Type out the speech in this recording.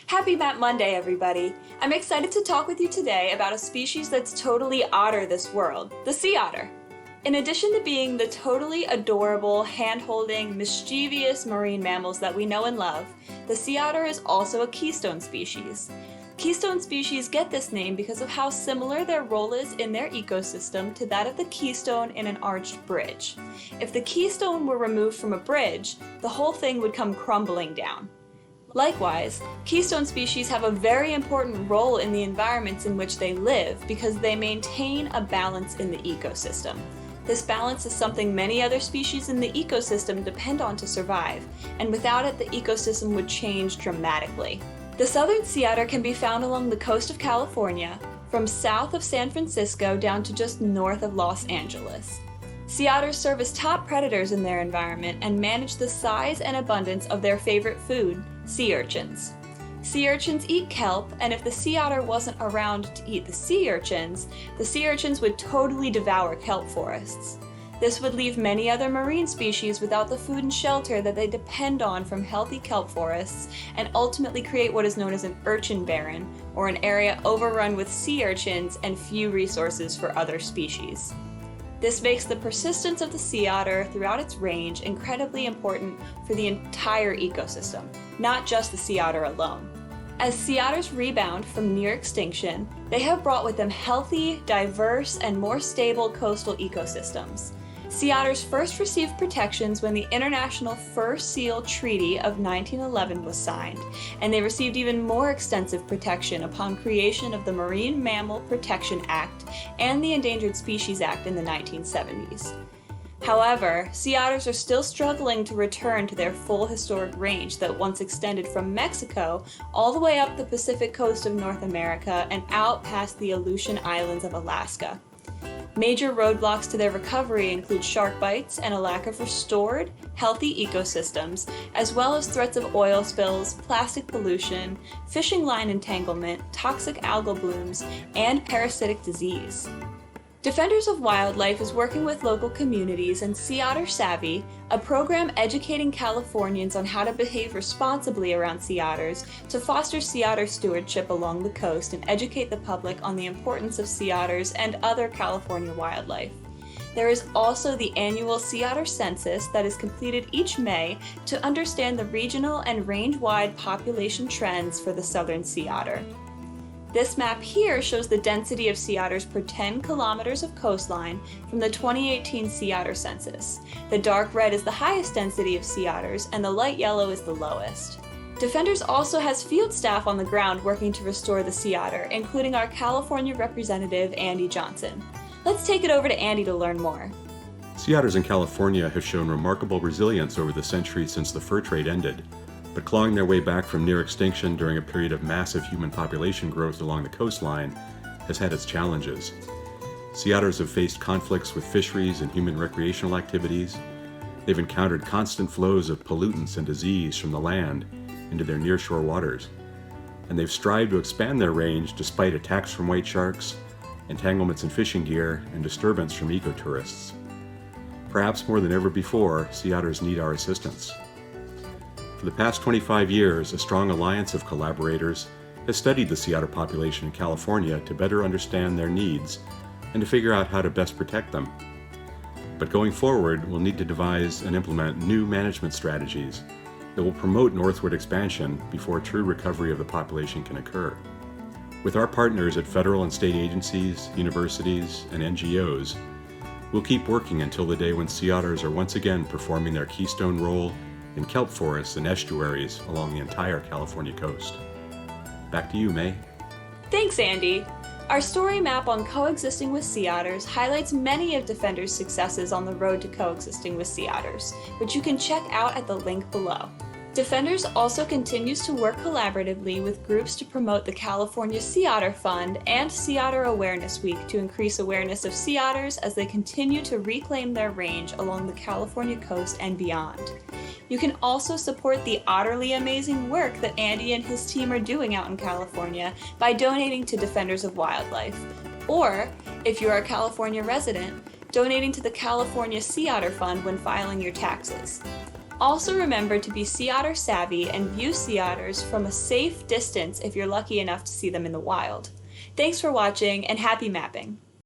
Happy Map Monday, everybody! I'm excited to talk with you today about a species that's totally otter this world, the sea otter. In addition to being the totally adorable, hand-holding, mischievous marine mammals that we know and love, the sea otter is also a keystone species. Keystone species get this name because of how similar their role is in their ecosystem to that of the keystone in an arched bridge. If the keystone were removed from a bridge, the whole thing would come crumbling down. Likewise, keystone species have a very important role in the environments in which they live because they maintain a balance in the ecosystem. This balance is something many other species in the ecosystem depend on to survive, and without it the ecosystem would change dramatically. The southern sea otter can be found along the coast of California, from south of San Francisco down to just north of Los Angeles. Sea otters serve as top predators in their environment and manage the size and abundance of their favorite food, sea urchins. Sea urchins eat kelp, and if the sea otter wasn't around to eat the sea urchins would totally devour kelp forests. This would leave many other marine species without the food and shelter that they depend on from healthy kelp forests, and ultimately create what is known as an urchin barren, or an area overrun with sea urchins and few resources for other species. This makes the persistence of the sea otter throughout its range incredibly important for the entire ecosystem, not just the sea otter alone. As sea otters rebound from near extinction, they have brought with them healthy, diverse, and more stable coastal ecosystems. Sea otters first received protections when the International Fur Seal Treaty of 1911 was signed, and they received even more extensive protection upon creation of the Marine Mammal Protection Act and the Endangered Species Act in the 1970s. However, sea otters are still struggling to return to their full historic range that once extended from Mexico all the way up the Pacific coast of North America and out past the Aleutian Islands of Alaska. Major roadblocks to their recovery include shark bites and a lack of restored, healthy ecosystems, as well as threats of oil spills, plastic pollution, fishing line entanglement, toxic algal blooms, and parasitic disease. Defenders of Wildlife is working with local communities and Sea Otter Savvy, a program educating Californians on how to behave responsibly around sea otters, to foster sea otter stewardship along the coast and educate the public on the importance of sea otters and other California wildlife. There is also the annual Sea Otter Census that is completed each May to understand the regional and range-wide population trends for the southern sea otter. This map here shows the density of sea otters per 10 kilometers of coastline from the 2018 Sea Otter Census. The dark red is the highest density of sea otters, and the light yellow is the lowest. Defenders also has field staff on the ground working to restore the sea otter, including our California representative, Andy Johnson. Let's take it over to Andy to learn more. Sea otters in California have shown remarkable resilience over the centuries since the fur trade ended. But clawing their way back from near extinction during a period of massive human population growth along the coastline has had its challenges. Sea otters have faced conflicts with fisheries and human recreational activities. They've encountered constant flows of pollutants and disease from the land into their nearshore waters. And they've strived to expand their range despite attacks from white sharks, entanglements in fishing gear, and disturbance from ecotourists. Perhaps more than ever before, sea otters need our assistance. For the past 25 years, a strong alliance of collaborators has studied the sea otter population in California to better understand their needs and to figure out how to best protect them. But going forward, we'll need to devise and implement new management strategies that will promote northward expansion before true recovery of the population can occur. With our partners at federal and state agencies, universities, and NGOs, we'll keep working until the day when sea otters are once again performing their keystone role in kelp forests and estuaries along the entire California coast. Back to you, Mae. Thanks, Andy. Our story map on coexisting with sea otters highlights many of Defender's successes on the road to coexisting with sea otters, which you can check out at the link below. Defenders also continues to work collaboratively with groups to promote the California Sea Otter Fund and Sea Otter Awareness Week to increase awareness of sea otters as they continue to reclaim their range along the California coast and beyond. You can also support the utterly amazing work that Andy and his team are doing out in California by donating to Defenders of Wildlife. Or, if you're a California resident, donating to the California Sea Otter Fund when filing your taxes. Also remember to be sea otter savvy and view sea otters from a safe distance if you're lucky enough to see them in the wild. Thanks for watching and happy mapping!